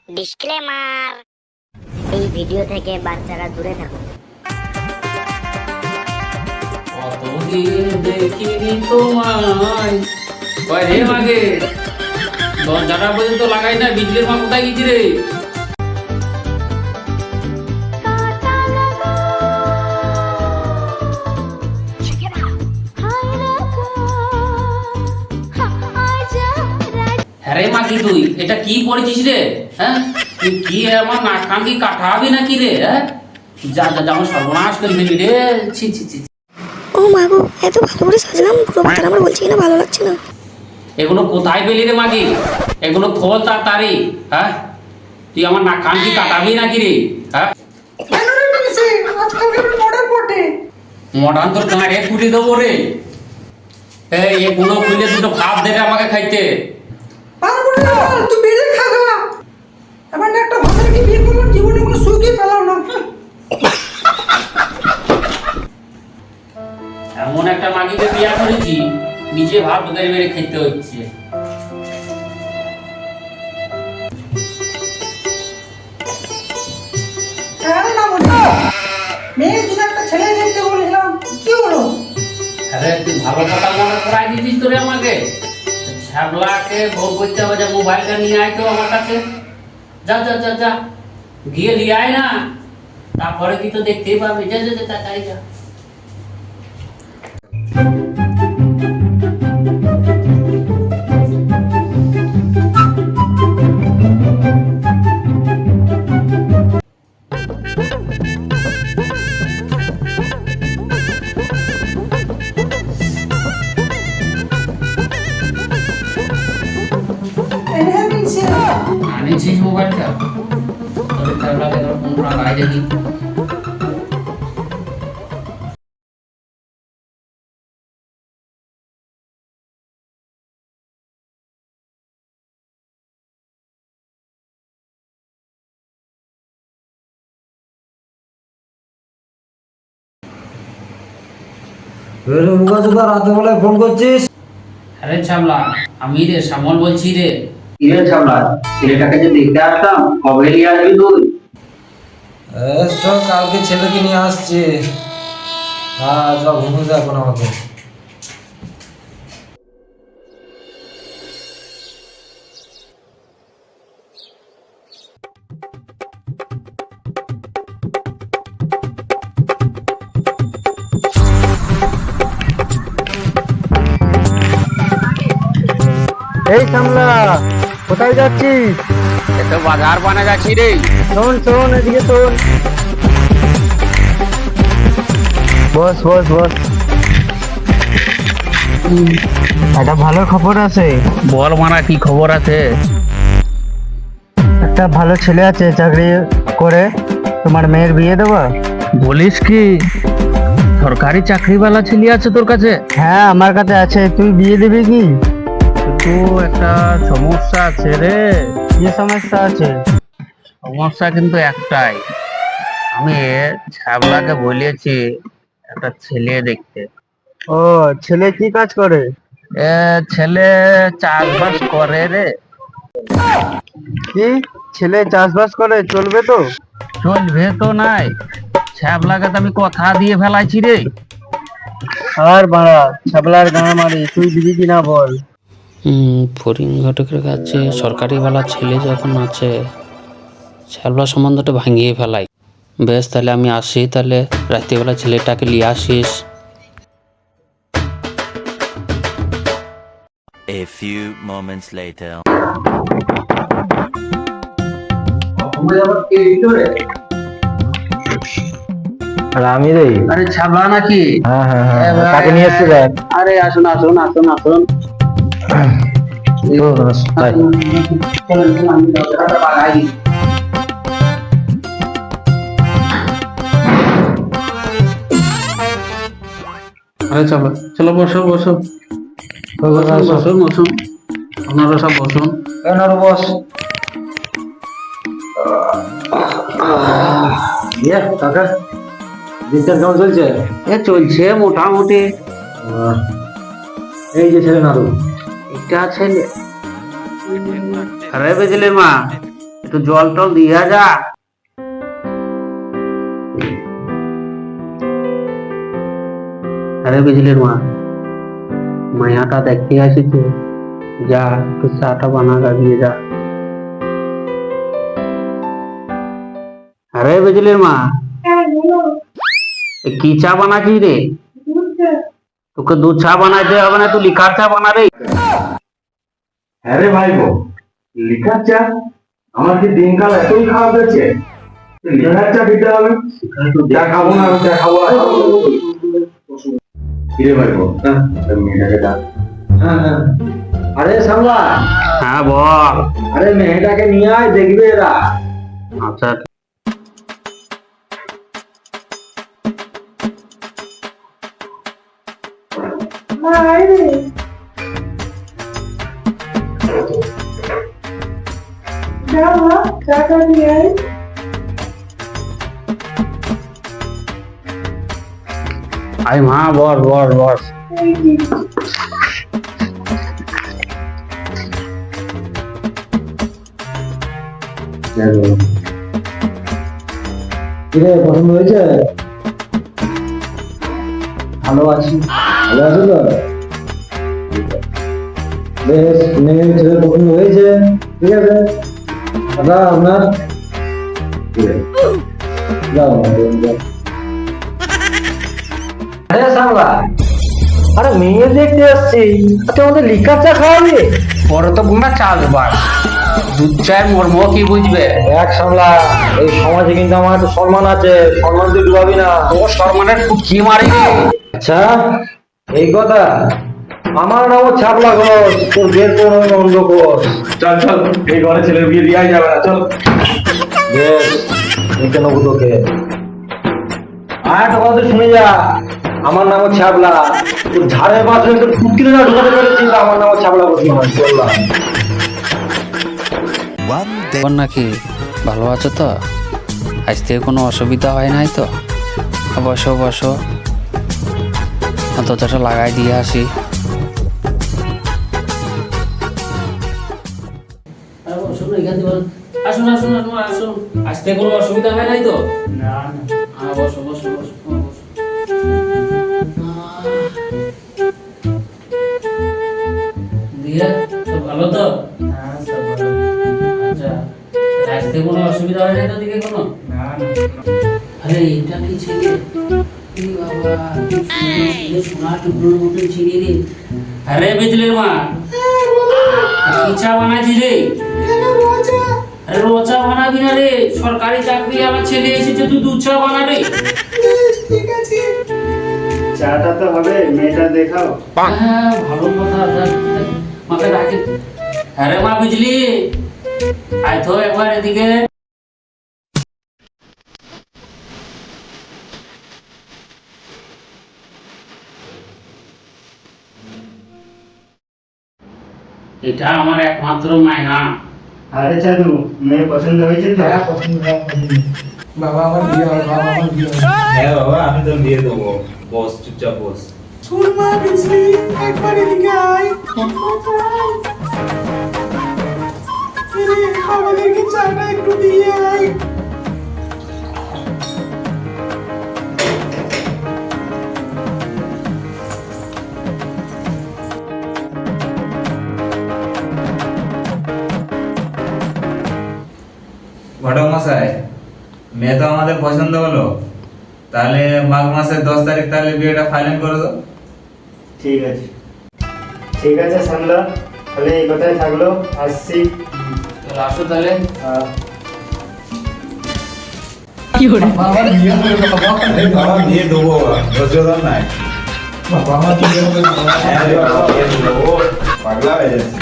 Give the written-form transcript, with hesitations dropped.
Disclaimer, এই video থেকে বাচ্চারা দূরে থাকুন। কতদিন দেখিনি তোমায়, কয় রে মাগে দরজাটা পর্যন্ত লাগাই না, বিজলির মা কোথায় গেছি রে? হ্যাঁ রে মা, কি তুই এটা কি করেছিস রে? হ্যাঁ তুই কি আমার নাক কান কি কাটাবি নাকি রে? হ্যাঁ যা যা যা, আমার সর্বনাশ করে ফেলি রে। ছি ছি ছি। ও মা গো, এত ভালো করে সাজলাম, পুরো মাথাটা আমার বলছি কিনা ভালো লাগছে না। এগুলো কোথায় পেলি রে মাগি? এগুলো খোল তাড়াতাড়ি। হ্যাঁ তুই আমার নাক কান কি কাটাবি নাকি রে? হ্যাঁ মডার্ন তোর কাঁড়ে ফুটে দেবো রে। এই এগুলো খুলে দুটো ভাত দেবে আমাকে খাইতে। তুই বেড়ে খাগা এবার না, একটা ভাতের কি বিয়ে করলাম, জীবনে কোনো সুখই পেলাম না। এমন একটা মাগিকে বিয়ে করেছি, নিজে ভাত বেড়ে বেড়ে খেতে হচ্ছে। কেন না বলি, মেয়ের জন্য একটা ছেলে দেখতে বলেছিলাম, কি হলো? আরে তুই ভালো কথা মনে করাই দিতিস তোরে আমাকে। ছ্যাবলাকে ভোগ করতে হবে যে মোবাইলটা নিয়ে আয় তো আমার কাছে। যা যা যা যা, গিয়ে নিয়ে আয় না, তারপরে কি তো দেখতেই পাবি। যা যা যা, তাড়াতাড়ি যা। আনিছিস মোবাইলটা? তোর ছ্যাবলাকে তোর ফোন লাগাই দেখি। রাতে বেলায় ফোন করছিস? আরে ছ্যাবলা, আমি রে শ্যামল বলছি রে। কিরে ছাবলা, ছেলেটাকে যে দেখতে আসতাম, কবে নিয়ে আসবি তুই? চল, কালকে ছেলেকে নিয়ে আসছি। হ্যাঁ চল, ঘুমিয়ে যা এখন আমাকে। এই সামলা, কোথায় যাচ্ছিস? এতো বাজার বানা যাচ্ছি রে। শোন শোন, এদিকে শোন। বস বস বস, একটা ভালো খবর আছে। বল মারা, কি খবর আছে? একটা ভালো ছেলে আছে, চাকরি করে, তোমার মেয়ের বিয়ে দেবো। বলিস কি? সরকারি চাকরিওয়ালা ছেলে আছে তোর কাছে? হ্যাঁ আমার কাছে আছে, তুই বিয়ে দিবি কি? তো একটা সমস্যা আছে রে। কি সমস্যা আছে? সমস্যা কিন্তু একটাই, আমি ছ্যাবলাকে বলেছি একটা ছেলে দেখতে। ও, ছেলে কি কাজ করে? ছেলে চাষবাস করে রে। কি, ছেলে চাষবাস করে? চলবে তো? চলবে তো নাই, ছ্যাবলাকে তো আমি কথা দিয়ে ফেলাইছি রে। আর বাড়া, ছাবলার গাঁ মারি, তুই দিবি কিনা বল। ফরিং ঘটকের কাছে সরকারিওয়ালা ছেলে যখন আছে, ছ্যাবলা সম্বন্ধটা ভাঙিয়ে ফেলাই। বেশ, তাহলে আমি আসি, তাহলে রাত্রিবেলা ছেলেটাকে নিয়ে আসিস। A few moments later. আর আমি রে। আরে ছ্যাবলা নাকি? হ্যাঁ হ্যাঁ হ্যাঁ, তাকে নিয়ে এসছি দেখ। আরে আসুন আসুন আসুন আসুন। আরে চলো চলো, বসো বসো বসুন বসুন, আপনারা সব বসুন। বস। কাকা, দিনকাল কেমন চলছে? এ চলছে মোটামুটি। এই যে ছেলে নাড়ু, এটা ছেলে। আরে বেজলের মা, একটু জল টল দিয়া যা। আরে বিজলির মা, মায়াটা দেখতে আসিছে, যা একটু চাটা বানা দিয়ে যা। আরে বিজলির মা, কি চা বানাচ্ছিস রে? তোকে দুধ চা বানাইতে হবে না, তুই লিকার চা বানা রে। হ্যাঁ রে ভাই গো, লিকার চা? আমার কি দিনকাল এতই খারাপ হয়েছে? লিকার চা দিতে হবে? চা খাবো না, চা খাবো না। কিরে ভাই গো, মেয়েটাকে ডাক। হ্যাঁ। আরে সামলা, হ্যাঁ বল। আরে মেয়েটাকে নিয়ে আয়, দেখবে এরা। আচ্ছা আই মা, বস বস বস। কিরে পছন্দ হয়েছে? ভালো আছি। ভালো আছো তো? বেশ, মেয়ে ছেলে পছন্দ হয়েছে, ঠিক আছে। দাদা আপনার যাও। আরে সামলা, আরে মেয়ে দেখতে আসছি, আচ্ছা আমাদের লিকার চা খাওয়াবি? পরে তো বুঝা চাষবাস, দুধ চায়ের মর্ম কি বুঝবে? এক সামলা, এই সমাজে কিন্তু আমার একটু সম্মান আছে, সম্মান তুই ডুবাবি না। তোর সম্মানের কি মারি? আচ্ছা এই কথা, আমার নামও ছাপলা ঘোষ, তোর বের করে অন্ধ ঘোষ। চল চল, এই ঘরে ছেলের বিয়ে দেওয়াই যাবে না, চল। বেশ, নিতে নেবো তোকে। আর একটা কথা তুই শুনে যা, আমার নামও ছাপলা। তোর ঝাড়ে বাঁচলে তোর কুত্তিরে না ঢুকাতে পেরেছিস, আমার নামও ছাপলা ঘোষ নয়, বললাম। নাকি ভালো আছো তো? আজ থেকে কোনো অসুবিধা হয় নাই তো? বসো বসো, দরজাটা লাগাই দিয়ে আসি। আসুন আসুন আসুন আসুন, আসতে কোনো অসুবিধা হয় নাই তো? না না, হ্যাঁ বসো বসো বসো বসো। দিয়া সব ভালো তো? হ্যাঁ সব ভালো। আচ্ছা, আসতে কোনো অসুবিধা হয় নাই তো দিকে কোনো? না না। আরে এটা কি ছেলে? এই বাবা, কি সুন্দর সোনা টুকরোর মতন ছেলে রে। আরে বিজলির মা, কি চা বানাচ্ছিস রে? আরে রোচা বানাবি না রে, সরকারি চাকরি আমার ছেলে এসেছে, তুই দুধ চা বানা রে। ঠিক আছে। চাটা তো হবে, মেয়েটা দেখাও। হ্যাঁ ভালো কথা, মাকে ডাকে। আরে মা বুঝলি, আয় তো একবার এদিকে। এটা আমার একমাত্র মায়না। আরে চাঁদু, মেয়ে পছন্দ হয়েছে তো? হ্যাঁ পছন্দ হয়েছে। বাবা আমার বিয়ে হবে, বাবা আমার বিয়ে হবে। হ্যাঁ বাবা, আমি তো বিয়ে দেবো। বস, চুপচাপ বস। শোন মা বিজলি, একবার এদিকে আয়। আরে আমাদেরকে চাটা একটু দিয়ে আয়। ঘটক মশাই, মেয়ে তো আমাদের পছন্দ হলো, তাহলে মাঘ মাসের 10 তারিখ তাহলে বিয়েটা ফাইনাল করে দাও। ঠিক আছে, ঠিক আছে সামলা, তাহলে এই কথাই থাকলো, আসছি। আসো তাহলে। বাবা আমার বিয়ে হবে, বাবা বিয়ে দেবো, ধৈর্য নাই। বাবা আমার বিয়ে হবে। হ্যাঁ, বিয়ে দেবো, পাগলা হয়ে যাচ্ছে।